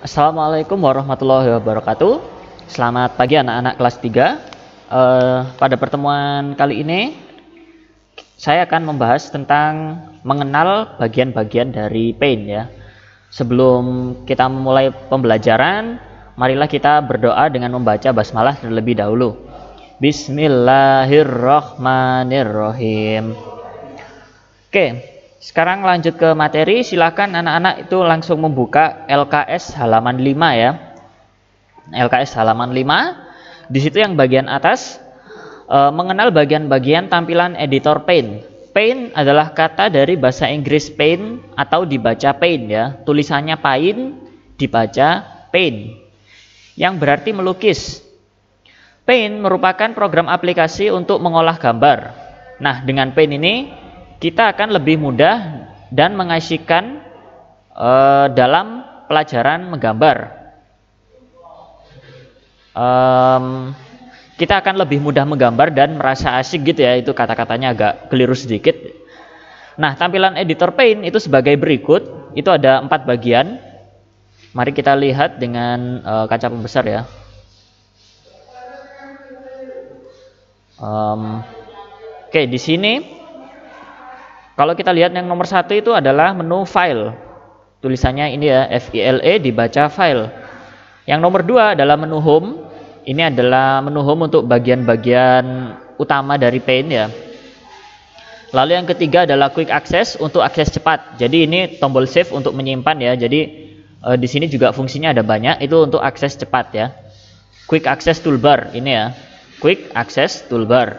Assalamualaikum warahmatullahi wabarakatuh. Selamat pagi anak-anak kelas 3. Pada pertemuan kali ini saya akan membahas tentang mengenal bagian-bagian dari paint ya. Sebelum kita memulai pembelajaran, marilah kita berdoa dengan membaca basmalah terlebih dahulu. Bismillahirrahmanirrahim. Oke. Sekarang lanjut ke materi, silakan anak-anak itu langsung membuka LKS halaman 5 ya. LKS halaman 5. Di situ yang bagian atas mengenal bagian-bagian tampilan editor paint. Paint adalah kata dari bahasa Inggris paint atau dibaca paint ya. Tulisannya paint, dibaca paint. Yang berarti melukis. Paint merupakan program aplikasi untuk mengolah gambar. Nah, dengan paint ini kita akan lebih mudah dan mengasyikan dalam pelajaran menggambar. Kita akan lebih mudah menggambar dan merasa asik gitu ya. Itu kata-katanya agak keliru sedikit. Nah, tampilan editor paint itu sebagai berikut. Itu ada 4 bagian. Mari kita lihat dengan kaca pembesar ya. Oke, di sini kalau kita lihat yang nomor 1 itu adalah menu file. Tulisannya ini ya, FILE dibaca file. Yang nomor 2 adalah menu home. Ini adalah menu home untuk bagian-bagian utama dari paint ya. Lalu yang ketiga adalah quick access untuk akses cepat. Jadi ini tombol save untuk menyimpan ya. Jadi di sini juga fungsinya ada banyak. Itu untuk akses cepat ya. Quick access toolbar ini ya. Quick access toolbar.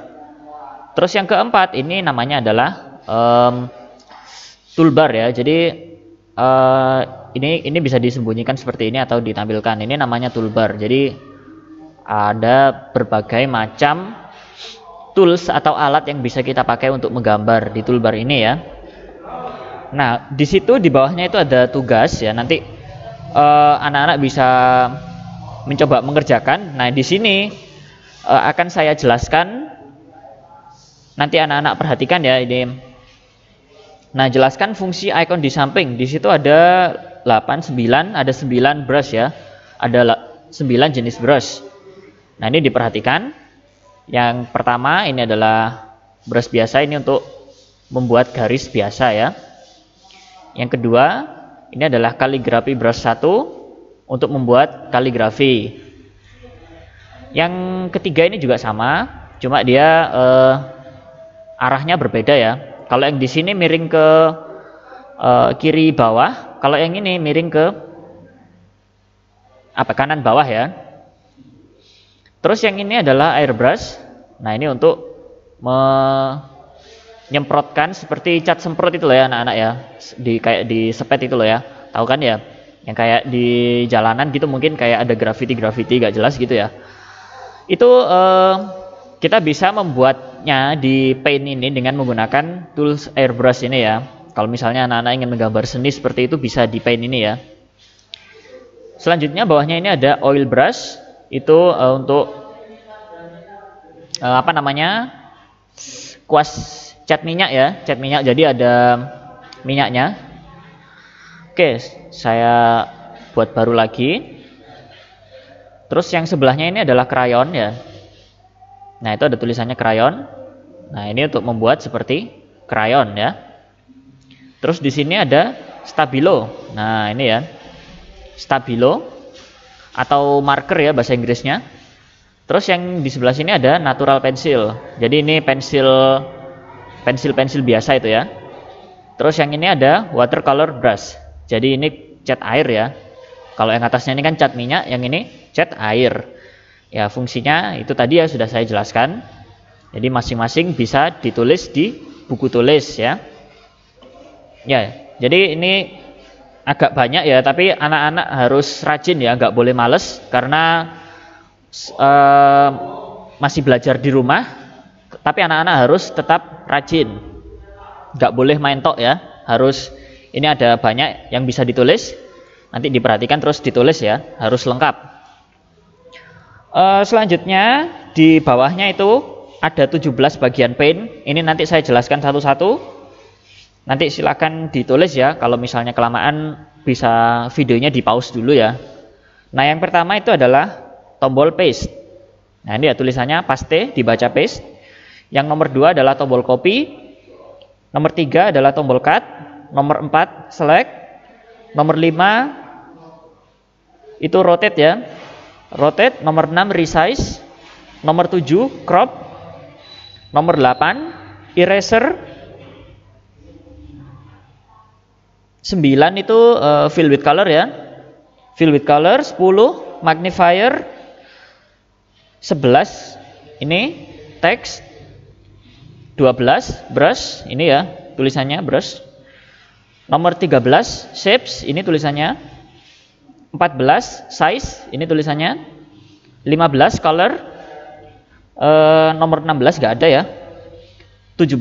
Terus yang keempat ini namanya adalah toolbar ya. Jadi ini bisa disembunyikan seperti ini atau ditampilkan. Ini namanya toolbar. Jadi ada berbagai macam tools atau alat yang bisa kita pakai untuk menggambar di toolbar ini ya. Nah, di situ di bawahnya itu ada tugas ya. Nanti anak-anak bisa mencoba mengerjakan. Nah, di sini akan saya jelaskan. Nanti anak-anak perhatikan ya ini. Nah, jelaskan fungsi icon di samping. Di situ ada 8, 9, ada 9 brush ya. Ada 9 jenis brush. Nah, ini diperhatikan. Yang pertama ini adalah brush biasa, ini untuk membuat garis biasa ya. Yang kedua, ini adalah kaligrafi brush 1 untuk membuat kaligrafi. Yang ketiga ini juga sama, cuma dia arahnya berbeda ya. Kalau yang di sini miring ke kiri bawah, kalau yang ini miring ke kanan bawah ya. Terus yang ini adalah airbrush. Nah, ini untuk menyemprotkan seperti cat semprot itu loh ya anak-anak ya. Kayak di sepet itu loh ya. Tahu kan ya? Yang kayak di jalanan gitu mungkin kayak ada graffiti gak jelas gitu ya. Itu kita bisa membuatnya di paint ini dengan menggunakan tools airbrush ini ya. Kalau misalnya anak-anak ingin menggambar seni seperti itu bisa di paint ini ya. Selanjutnya bawahnya ini ada oil brush. Itu untuk kuas cat minyak ya. Cat minyak, jadi ada minyaknya. Oke, saya buat baru lagi. Terus yang sebelahnya ini adalah crayon ya. Nah, itu ada tulisannya crayon. Nah, ini untuk membuat seperti crayon ya. Terus di sini ada stabilo. Nah, ini ya. Stabilo atau marker ya bahasa Inggrisnya. Terus yang di sebelah sini ada natural pencil. Jadi ini pensil biasa itu ya. Terus yang ini ada watercolor brush. Jadi ini cat air ya. Kalau yang atasnya ini kan cat minyak, yang ini cat air. Ya, fungsinya itu tadi ya sudah saya jelaskan. Jadi masing-masing bisa ditulis di buku tulis ya. Ya, jadi ini agak banyak ya, tapi anak-anak harus rajin ya, nggak boleh males karena masih belajar di rumah. Tapi anak-anak harus tetap rajin. Nggak boleh main tok ya. Harus ini ada banyak yang bisa ditulis. Nanti diperhatikan terus ditulis ya, harus lengkap. Selanjutnya di bawahnya itu ada 17 bagian paint. Ini nanti saya jelaskan satu-satu. Nanti silakan ditulis ya. Kalau misalnya kelamaan bisa videonya di pause dulu ya. Nah, yang pertama itu adalah tombol paste. Nah, ini ya tulisannya paste, dibaca paste. Yang nomor 2 adalah tombol copy. Nomor 3 adalah tombol cut. Nomor 4 select. Nomor 5 itu rotate ya. Rotate. Nomor 6 resize. Nomor 7 crop. Nomor 8 eraser. 9 itu fill with color ya. Fill with color. 10 magnifier. 11 ini text. 12 brush, ini ya tulisannya brush. Nomor 13 shapes, ini tulisannya. 14 size, ini tulisannya. 15 color. Nomor 16 nggak ada ya. 17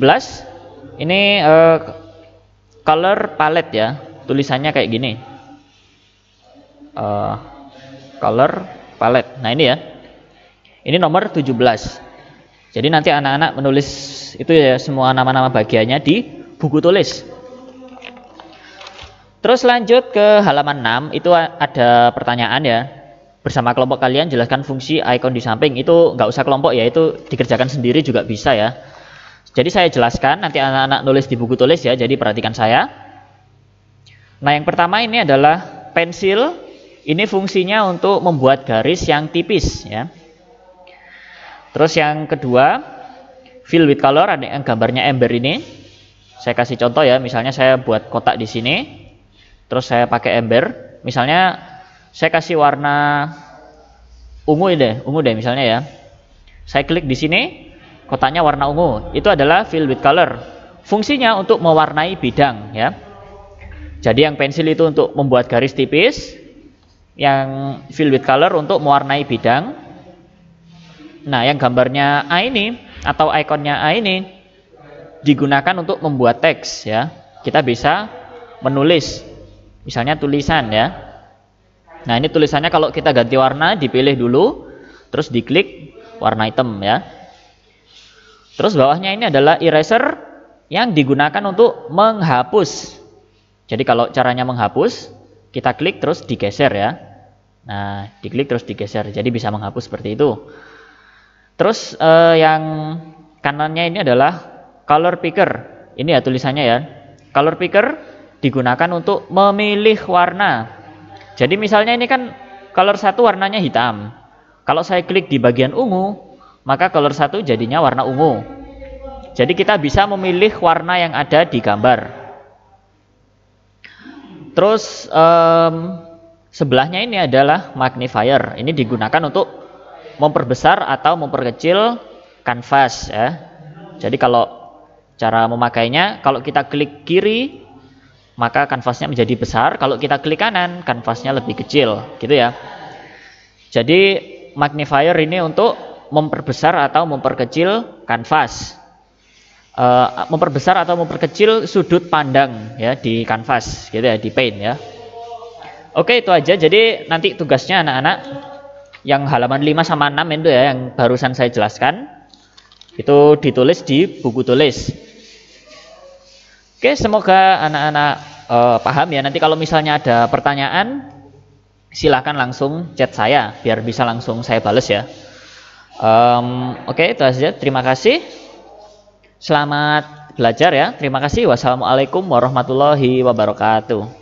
ini color palette ya, tulisannya kayak gini. Color palette. Nah, ini ya. Ini nomor 17. Jadi nanti anak-anak menulis itu ya semua nama-nama bagiannya di buku tulis. Terus lanjut ke halaman 6, itu ada pertanyaan ya. Bersama kelompok kalian jelaskan fungsi icon di samping. Itu nggak usah kelompok ya, itu dikerjakan sendiri juga bisa ya. Jadi saya jelaskan, nanti anak-anak nulis di buku tulis ya, jadi perhatikan saya. Nah, yang pertama ini adalah pensil. Ini fungsinya untuk membuat garis yang tipis ya. Terus yang kedua, fill with color, ada yang gambarnya ember ini. Saya kasih contoh ya, misalnya saya buat kotak di sini, terus saya pakai ember. Misalnya saya kasih warna ungu deh misalnya ya. Saya klik di sini, kotaknya warna ungu. Itu adalah fill with color. Fungsinya untuk mewarnai bidang ya. Jadi yang pensil itu untuk membuat garis tipis, yang fill with color untuk mewarnai bidang. Nah, yang gambarnya A ini atau ikonnya A ini digunakan untuk membuat teks ya. Kita bisa menulis, misalnya tulisan ya. Nah, ini tulisannya kalau kita ganti warna, dipilih dulu, terus diklik warna hitam ya. Terus bawahnya ini adalah eraser yang digunakan untuk menghapus. Jadi kalau caranya menghapus, kita klik terus digeser ya. Nah, diklik terus digeser, jadi bisa menghapus seperti itu. Terus yang kanannya ini adalah color picker. Ini ya tulisannya ya. Color picker digunakan untuk memilih warna. Jadi misalnya ini kan color 1 warnanya hitam. Kalau saya klik di bagian ungu, maka color 1 jadinya warna ungu. Jadi kita bisa memilih warna yang ada di gambar. Terus sebelahnya ini adalah magnifier. Ini digunakan untuk memperbesar atau memperkecil kanvas ya. Jadi kalau cara memakainya, kalau kita klik kiri maka kanvasnya menjadi besar, kalau kita klik kanan kanvasnya lebih kecil gitu ya. Jadi magnifier ini untuk memperbesar atau memperkecil kanvas. Memperbesar atau memperkecil sudut pandang ya di kanvas gitu ya, di paint ya. Oke, itu aja. Jadi nanti tugasnya anak-anak yang halaman 5 sama 6 itu ya, yang barusan saya jelaskan, itu ditulis di buku tulis. Oke, semoga anak-anak paham ya. Nanti kalau misalnya ada pertanyaan, silahkan langsung chat saya, biar bisa langsung saya bales ya. Oke, itu aja. Terima kasih. Selamat belajar ya. Terima kasih. Wassalamualaikum warahmatullahi wabarakatuh.